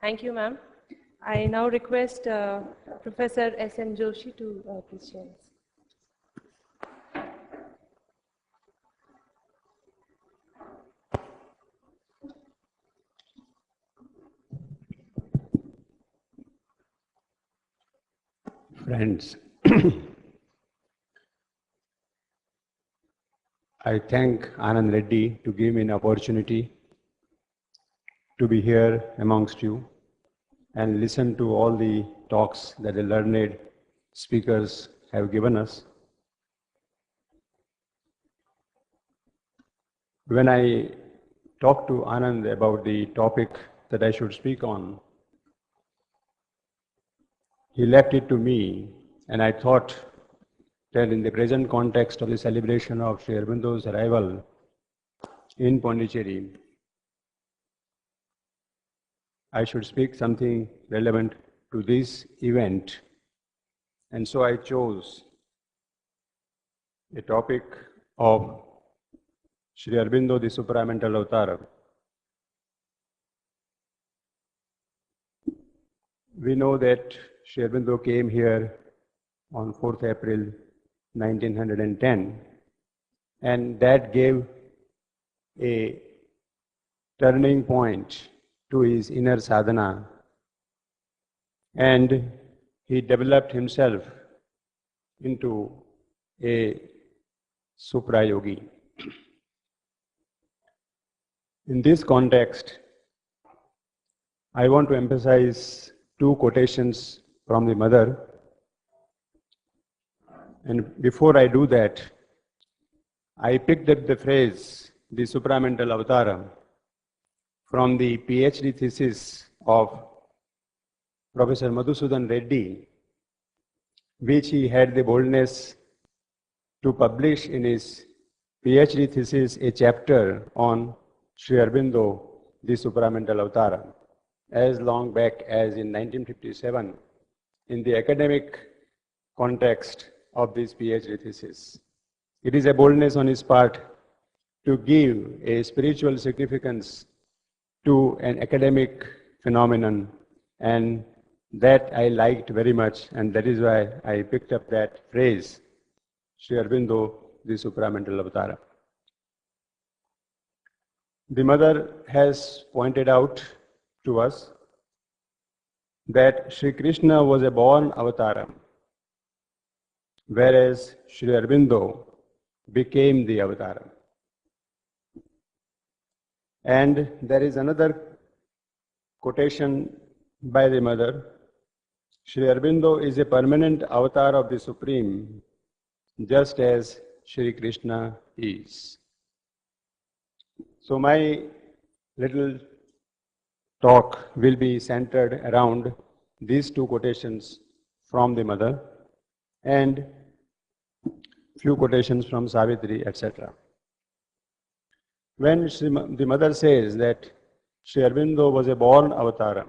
Thank you, ma'am. I now request Professor S.N. Joshi to please share. Friends, I thank Anand Reddy to give me an opportunity to be here amongst you and listen to all the talks that the learned speakers have given us. When I talked to Anand about the topic that I should speak on, he left it to me, and I thought that in the present context of the celebration of Sri Aurobindo's arrival in Pondicherry, I should speak something relevant to this event. And so I chose a topic of Sri Aurobindo, the Supramental Avatar. We know that Sri Aurobindo came here on 4th April 1910, and that gave a turning point to his inner sadhana, and he developed himself into a suprayogi. In this context, I want to emphasize two quotations from the mother. And before I do that, I picked up the phrase, the Supramental Avatar, from the PhD thesis of Professor Madhusudan Reddy, which he had the boldness to publish in his PhD thesis a chapter on Sri Aurobindo, the Supramental Avatar, as long back as in 1957, in the academic context of this PhD thesis. It is a boldness on his part to give a spiritual significance to an academic phenomenon, and that I liked very much, and that is why I picked up that phrase, Sri Aurobindo, the Supramental Avatar. The mother has pointed out to us that Sri Krishna was a born avatar, whereas Sri Aurobindo became the avatar. And there is another quotation by the mother, Sri Aurobindo is a permanent avatar of the Supreme, just as Sri Krishna is. So my little talk will be centered around these two quotations from the mother and few quotations from Savitri, etc. When the mother says that Sri Aurobindo was a born avatar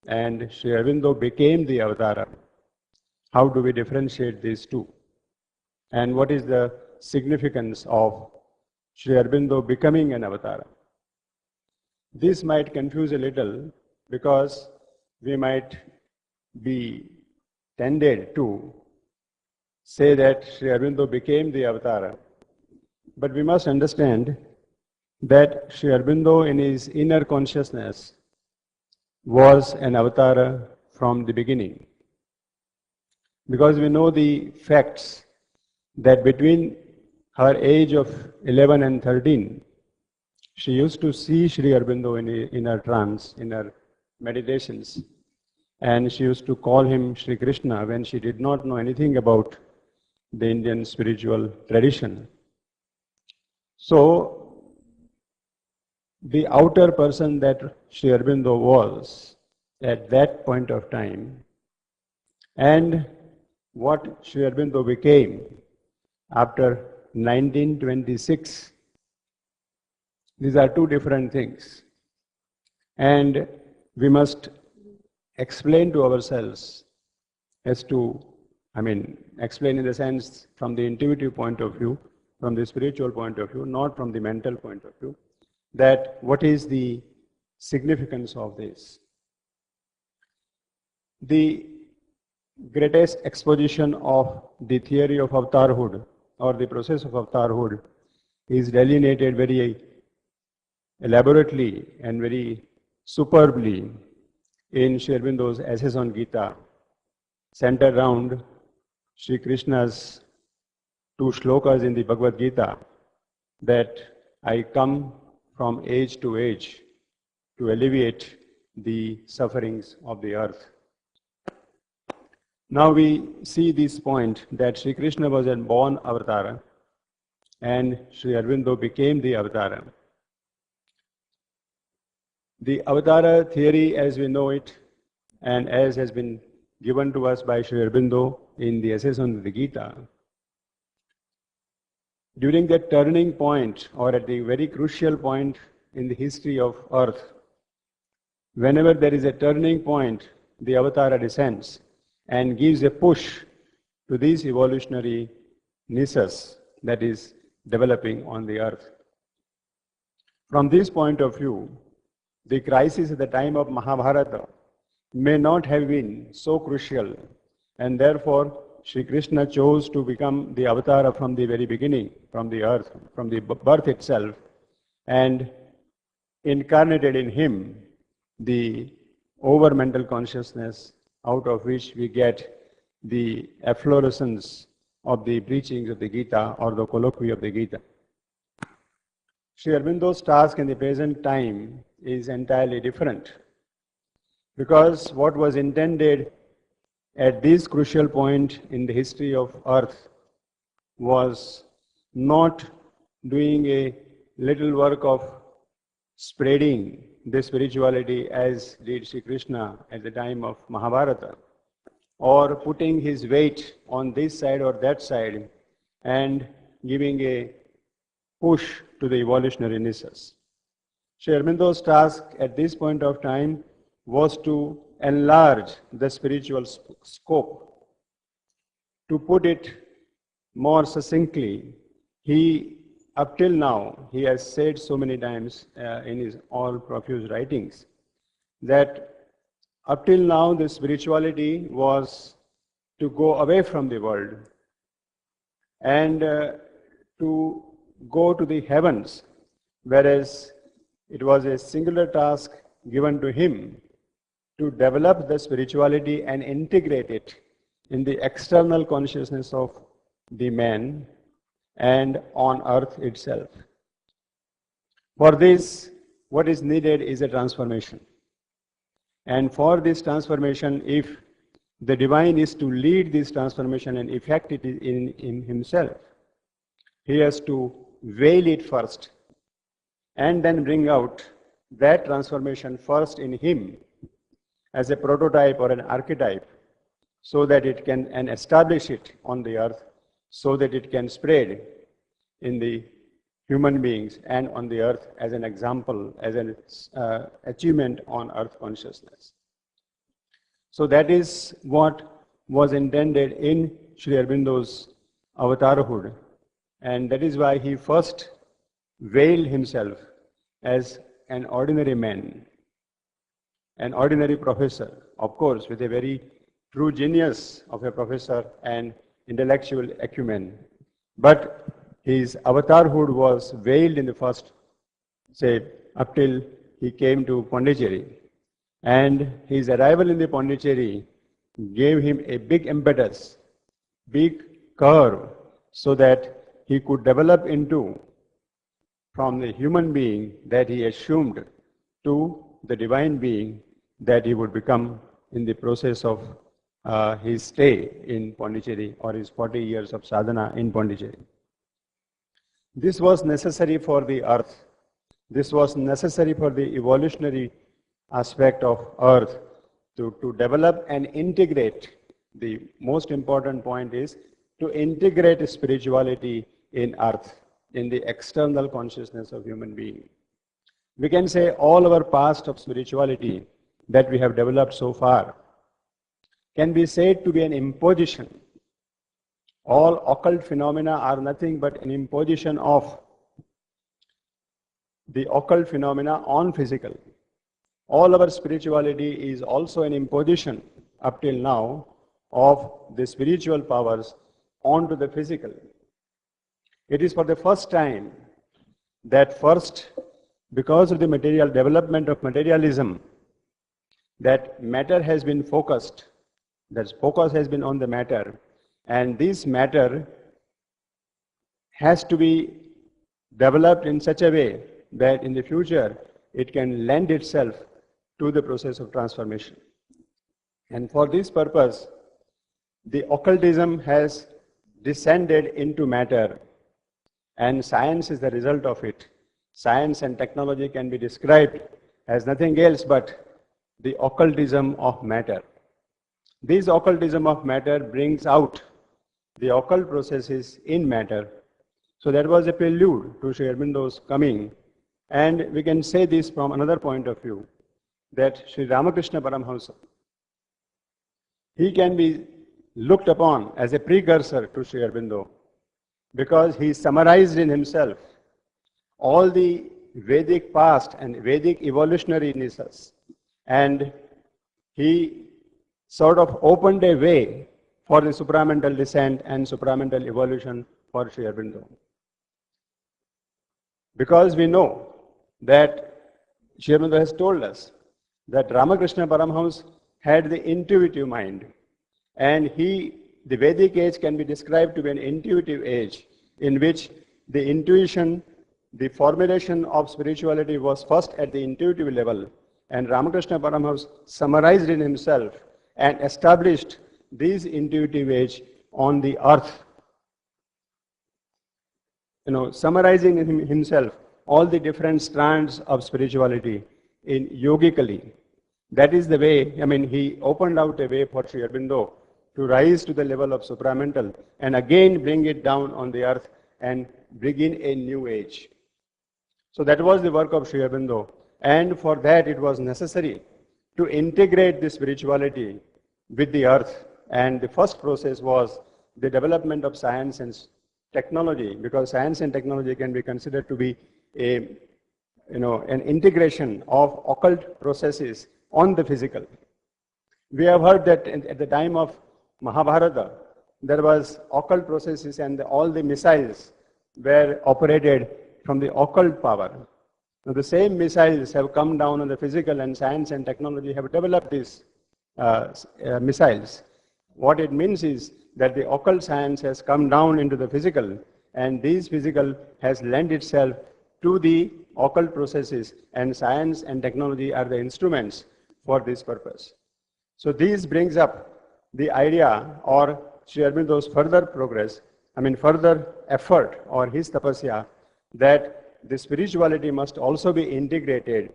and Sri Aurobindo became the avatar, how do we differentiate these two? And what is the significance of Sri Aurobindo becoming an avatar? This might confuse a little because we might be tended to say that Sri Aurobindo became the avatar, but we must understand that Sri Aurobindo in his inner consciousness was an avatar from the beginning. Because we know the facts that between her age of 11 and 13, she used to see Sri Aurobindo in her trance, in her meditations, and she used to call him Sri Krishna when she did not know anything about the Indian spiritual tradition. So, the outer person that Sri Aurobindo was at that point of time and what Sri Aurobindo became after 1926, these are two different things. And we must explain to ourselves as to, explain in the sense from the intuitive point of view, from the spiritual point of view, not from the mental point of view, that what is the significance of this. the greatest exposition of the theory of avatarhood or the process of avatarhood is delineated very elaborately and very superbly in Sri Aurobindo's Essays on Gita, centered around Sri Krishna's two shlokas in the Bhagavad Gita, that I come from age to age to alleviate the sufferings of the earth. Now we see this point that Sri Krishna was a born avatara and Sri Aurobindo became the avatara. The avatara theory as we know it and as has been given to us by Sri Aurobindo in the Essays on the Gita, during that turning point or at the very crucial point in the history of earth, whenever there is a turning point, the avatara descends and gives a push to this evolutionary nisus that is developing on the earth. From this point of view, the crisis at the time of Mahabharata may not have been so crucial, and therefore Sri Krishna chose to become the avatara from the very beginning, from the earth, from the birth itself, and incarnated in him the over-mental consciousness out of which we get the efflorescence of the preachings of the Gita or the colloquy of the Gita. Sri Aurobindo's task in the present time is entirely different, because what was intended at this crucial point in the history of earth was not doing a little work of spreading the spirituality as did Sri Krishna at the time of Mahabharata, or putting his weight on this side or that side and giving a push to the evolutionary nisus. Sri Aurobindo's task at this point of time was to enlarge the spiritual scope. To put it more succinctly, up till now, he has said so many times in his all profuse writings that up till now the spirituality was to go away from the world and to go to the heavens, whereas it was a singular task given to him to develop the spirituality and integrate it in the external consciousness of the man and on earth itself. For this, what is needed is a transformation. And for this transformation, if the divine is to lead this transformation and effect it in himself, he has to veil it first and then bring out that transformation first in him as a prototype or an archetype, so that it can and establish it on the earth, so that it can spread in the human beings and on the earth as an example, as an achievement on earth consciousness. So that is what was intended in Sri Aurobindo's avatarhood, and that is why he first veiled himself as an ordinary man, an ordinary professor, of course with a very true genius of a professor and intellectual acumen. But his avatarhood was veiled in the first, say, up till he came to Pondicherry. And his arrival in the Pondicherry gave him a big impetus, big curve, so that he could develop into, from the human being that he assumed to the divine being that he would become in the process of his stay in Pondicherry or his 40 years of sadhana in Pondicherry. This was necessary for the earth. This was necessary for the evolutionary aspect of earth to develop and integrate. The most important point is to integrate spirituality in earth, in the external consciousness of human being. We can say all our past of spirituality that we have developed so far can be said to be an imposition. All occult phenomena are nothing but an imposition of the occult phenomena on physical. All our spirituality is also an imposition up till now of the spiritual powers onto the physical. It is for the first time that because of the material development of materialism, that matter has been focused, that focus has been on the matter, and this matter has to be developed in such a way that in the future it can lend itself to the process of transformation. And for this purpose, the occultism has descended into matter, and science is the result of it. Science and technology can be described as nothing else but the occultism of matter. This occultism of matter brings out the occult processes in matter. So that was a prelude to Sri Aurobindo's coming. And we can say this from another point of view, that Sri Ramakrishna Paramhamsa, he can be looked upon as a precursor to Sri Aurobindo, because he summarized in himself all the Vedic past and Vedic evolutionarynesses, and he sort of opened a way for the supramental descent and supramental evolution for Sri Aurobindo. Because we know that Sri Aurobindo has told us that Ramakrishna Paramhamsa had the intuitive mind, and the Vedic age can be described to be an intuitive age in which the intuition, the formulation of spirituality was first at the intuitive level, and Ramakrishna Paramhamsa summarized in himself and established this intuitive age on the earth. Summarizing in himself all the different strands of spirituality in yogically. That is the way, he opened out a way for Sri Aurobindo to rise to the level of supramental and again bring it down on the earth and begin a new age. So that was the work of Sri Aurobindo, and for that it was necessary to integrate the spirituality with the earth, and the first process was the development of science and technology, because science and technology can be considered to be an integration of occult processes on the physical. We have heard that at the time of Mahabharata, there was occult processes and all the missiles were operated from the occult power. Now the same missiles have come down on the physical, and science and technology have developed these missiles. What it means is that the occult science has come down into the physical, and this physical has lent itself to the occult processes, and science and technology are the instruments for this purpose. So this brings up the idea, or Sri Aurobindo's further progress, further effort, or his tapasya, that the spirituality must also be integrated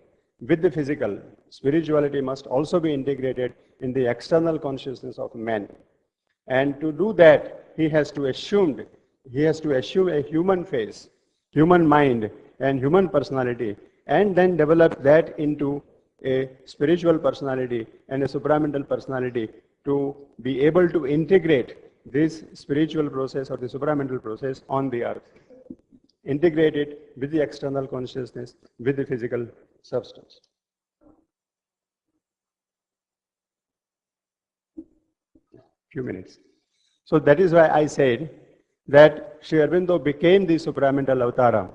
with the physical. Spirituality must also be integrated in the external consciousness of man. And to do that, he has to assume a human face, human mind, and human personality, and then develop that into a spiritual personality and a supramental personality to be able to integrate this spiritual process or the supramental process on the earth. Integrate it with the external consciousness, with the physical substance. Few minutes. So that is why I said that Sri Aurobindo became the supramental avatara.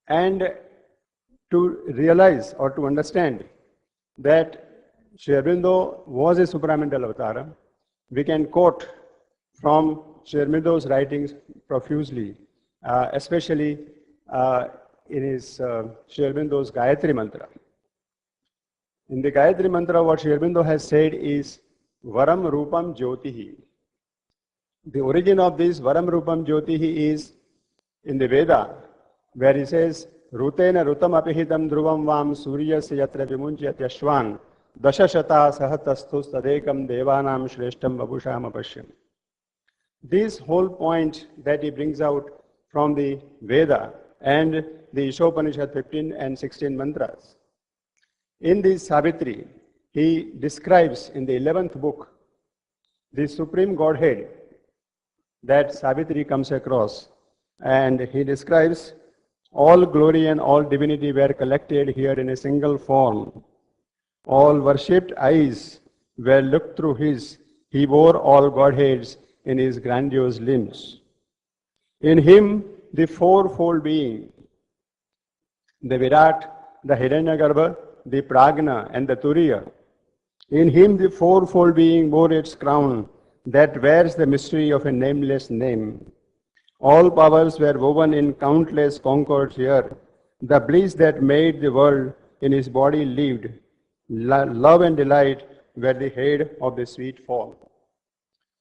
And to realize or to understand that Sri Aurobindo was a supramental avatara, we can quote from Sri Aurobindo's writings profusely, especially in his Sri Aurobindo's Gayatri Mantra. In the Gayatri Mantra, what Sri Aurobindo has said is Varam Rupam Jyotihi. The origin of this Varam Rupam Jyotihi is in the Veda, where he says, Rutena Rutam Apihitam Dhruvam Vam Suryasya Yatra Vimunchya Yashwan Dashashata Sahatastus Tadekam Devanam Shreshtam Vabusham Apashyam. This whole point that he brings out from the Veda and the Ishopanishad 15 and 16 mantras. In this Savitri, he describes in the 11th book the Supreme Godhead that Savitri comes across, and he describes all glory and all divinity were collected here in a single form. All worshipped eyes were looked through his. He wore all Godheads in his grandiose limbs. In him, the fourfold being, the Virat, the Hiranyagarbha, the Prajna, and the Turiya. In him, the fourfold being bore its crown that wears the mystery of a nameless name. All powers were woven in countless concords here. The bliss that made the world in his body lived. Love and delight were the head of the sweet form.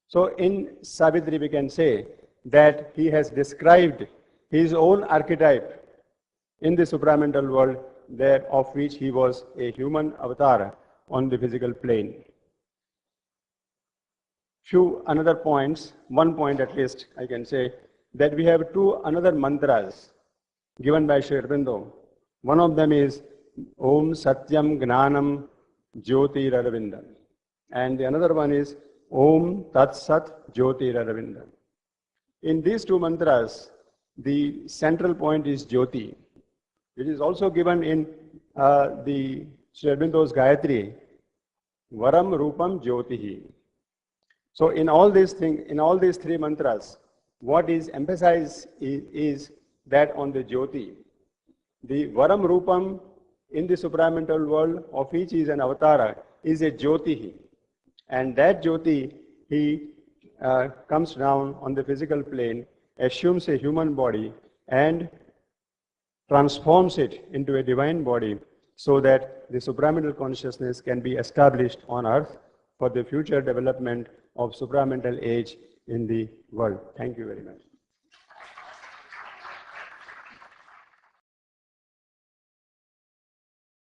So in Savitri we can say that he has described his own archetype in the supramental world, that of which he was a human avatar on the physical plane. Few another points, one point at least I can say, that we have two another mantras given by Sri Aurobindo. One of them is Om Satyam Gnanam Jyotir Aravindam, and the another one is Om Tat Sat Jyotir Aravindam. In these two mantras, the central point is Jyoti. It is also given in the Sri Aurobindo's Gayatri, Varam Rupam Jyotihi. So in all these three mantras, what is emphasized is that on the Jyoti. The Varam Rupam in the supramental world, of which he is an avatara, is a Jyotihi. And that Jyoti, he comes down on the physical plane, assumes a human body, and transforms it into a divine body, so that the supramental consciousness can be established on earth for the future development of supramental age in the world. Thank you very much.